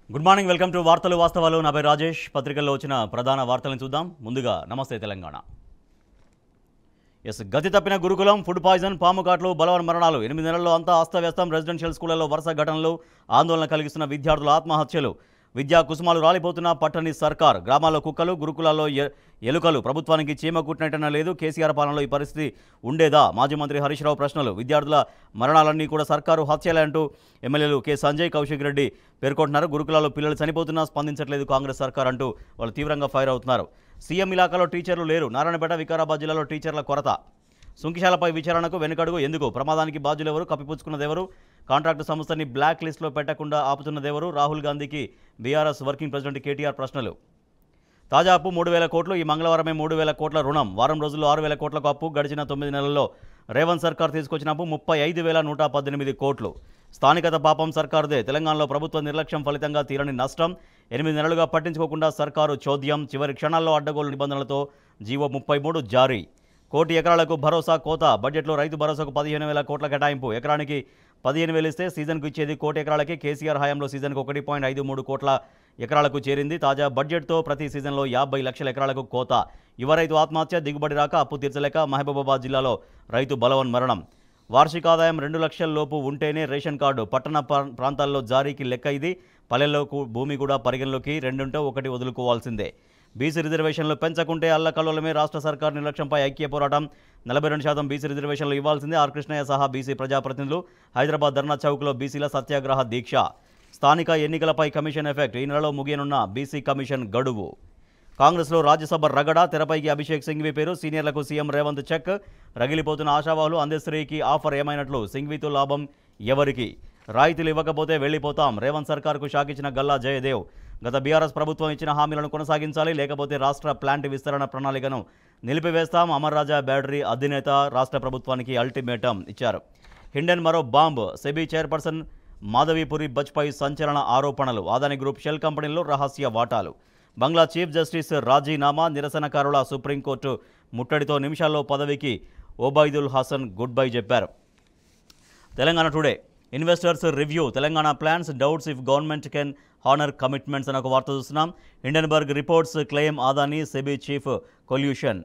Good morning, welcome to వార్తలు వాస్తవాలు. నా పేరు రాజేష్. పత్రికల్లో వచ్చిన ప్రధాన వార్తలను చూద్దాం. ముందుగా నమస్తే తెలంగాణ. గతి తప్పిన గురుకులం, ఫుడ్ పాయిజన్, పాము కాట్లు, బలవన్ మరణాలు. 8 నెలల్లో అంతా అస్తవ్యస్తం. రెసిడెన్షియల్ స్కూళ్లలో వరుస ఘటనలు, ఆందోళన కలిగిస్తున్న విద్యార్థుల ఆత్మహత్యలు. విద్యా కుసుమాలు రాలిపోతున్న పట్టణి సర్కార్. గ్రామాల్లో కుక్కలు, గురుకులాల్లో ఎలుకలు. ప్రభుత్వానికి చీమ కుట్టినట్టన లేదు. కేసీఆర్ పాలనలో ఈ పరిస్థితి ఉండేదా? మాజీ మంత్రి హరీష్ రావు ప్రశ్నలు. విద్యార్థుల మరణాలన్నీ కూడా సర్కారు హత్యలే అంటూ ఎమ్మెల్యేలు కె సంజయ్, కౌశిక్ రెడ్డి పేర్కొంటున్నారు. గురుకులాల్లో పిల్లలు చనిపోతున్నా స్పందించట్లేదు కాంగ్రెస్ సర్కార్ అంటూ వాళ్ళు తీవ్రంగా ఫైర్ అవుతున్నారు. సీఎం ఇలాకాలో టీచర్లు లేరు. నారాయణపేట, వికారాబాద్ జిల్లాలో టీచర్ల కొరత. సుంకిశాలపై విచారణకు వెనుకడుగు ఎందుకు? ప్రమాదానికి బాధ్యులెవరు? కప్పిపుచ్చుకున్నదెవరు? కాంట్రాక్టు సంస్థని బ్లాక్ లిస్టులో పెట్టకుండా ఆపుతున్నదెవరు? రాహుల్ గాంధీకి బీఆర్ఎస్ వర్కింగ్ ప్రెసిడెంట్ కేటీఆర్ ప్రశ్నలు. తాజా అప్పు 3,000 కోట్లు. ఈ మంగళవారమే 3,000 కోట్ల రుణం. వారం రోజుల్లో 6,000 కోట్లకు అప్పు. గడిచిన 9 నెలల్లో రేవంత్ సర్కార్ తీసుకొచ్చిన అప్పు 35,118 కోట్లు. స్థానికత పాపం సర్కారుదే. తెలంగాణలో ప్రభుత్వ నిర్లక్ష్యం ఫలితంగా తీరని నష్టం. 8 నెలలుగా పట్టించుకోకుండా సర్కారు చోద్యం. చివరి క్షణాల్లో అడ్డగోలు నిబంధనలతో జీవో 33 జారీ. 1 కోటి ఎకరాలకు భరోసా కోత. బడ్జెట్లో రైతు భరోసాకు 15,000 కోట్ల కేటాయింపు. ఎకరానికి 15,000 ఇస్తే సీజన్కు ఇచ్చేది 1 కోటి ఎకరాలకే. కేసీఆర్ హయాంలో సీజన్కు 1.53 కోట్ల ఎకరాలకు చేరింది. తాజా బడ్జెట్తో ప్రతి సీజన్లో 50 లక్షల ఎకరాలకు కోత. యువ రైతు ఆత్మహత్య. దిగుబడి రాక అప్పు తీర్చలేక మహబూబాబాద్ జిల్లాలో రైతు బలవన్ మరణం. వార్షిక ఆదాయం 2 లక్షల లోపు ఉంటేనే రేషన్ కార్డు. పట్టణ ప్రాంతాల్లో జారీకి లెక్క ఇది. పల్లెల్లో భూమి కూడా పరిగణలోకి. 2 ఉంటే 1 వదులుకోవాల్సిందే. బీసీ రిజర్వేషన్లు పెంచకుంటే అల్లకల్లోలమే. రాష్ట్ర సర్కార్ నిర్లక్ష్యంపై ఐక్య పోరాటం. 42% బీసీ రిజర్వేషన్లు ఇవ్వాల్సిందే. ఆర్ కృష్ణయ్య సహా బీసీ ప్రజాప్రతినిధులు. హైదరాబాద్ ధర్నా చౌక్లో బీసీల సత్యాగ్రహ దీక్ష. స్థానిక ఎన్నికలపై కమిషన్ ఎఫెక్ట్. ఈ నెలలో ముగియనున్న బీసీ కమిషన్ గడువు. కాంగ్రెస్లో రాజ్యసభ రగడ. తెరపైకి అభిషేక్ సింఘ్వి పేరు. సీనియర్లకు సీఎం రేవంత్ చెక్. రగిలిపోతున్న ఆశావాహులు. అందశ్రీకి ఆఫర్ ఏమైనట్లు? సింఘ్వితో లాభం ఎవరికి? రాయితీలు ఇవ్వకపోతే వెళ్లిపోతాం. రేవంత్ సర్కార్కు షాక్ ఇచ్చిన గల్లా జయదేవ్. గత బీఆర్ఎస్ ప్రభుత్వం ఇచ్చిన హామీలను కొనసాగించాలి, లేకపోతే రాష్ట్ర ప్లాంట్ విస్తరణ ప్రణాళికను నిలిపివేస్తాం. అమర్ రాజా బ్యాటరీ అధినేత రాష్ట్ర ప్రభుత్వానికి అల్టిమేటం ఇచ్చారు. హిండెన్ మరో బాంబ్. సెబీ చైర్పర్సన్ మాధవీపురి బజ్పై సంచలన ఆరోపణలు. అదాని గ్రూప్ షెల్ కంపెనీల్లో రహస్య వాటాలు. బంగ్లా చీఫ్ జస్టిస్ రాజీనామా. నిరసనకారుల సుప్రీంకోర్టు ముట్టడితో నిమిషాల్లో పదవికి ఓబైదుల్ హసన్ గుడ్ బై చెప్పారు. Telangana today. Investors review. Telangana plans doubts if government can honour commitments అని ఒక వార్త చూస్తున్నాం. Hindenburg reports claim Adani SEBI chief collusion.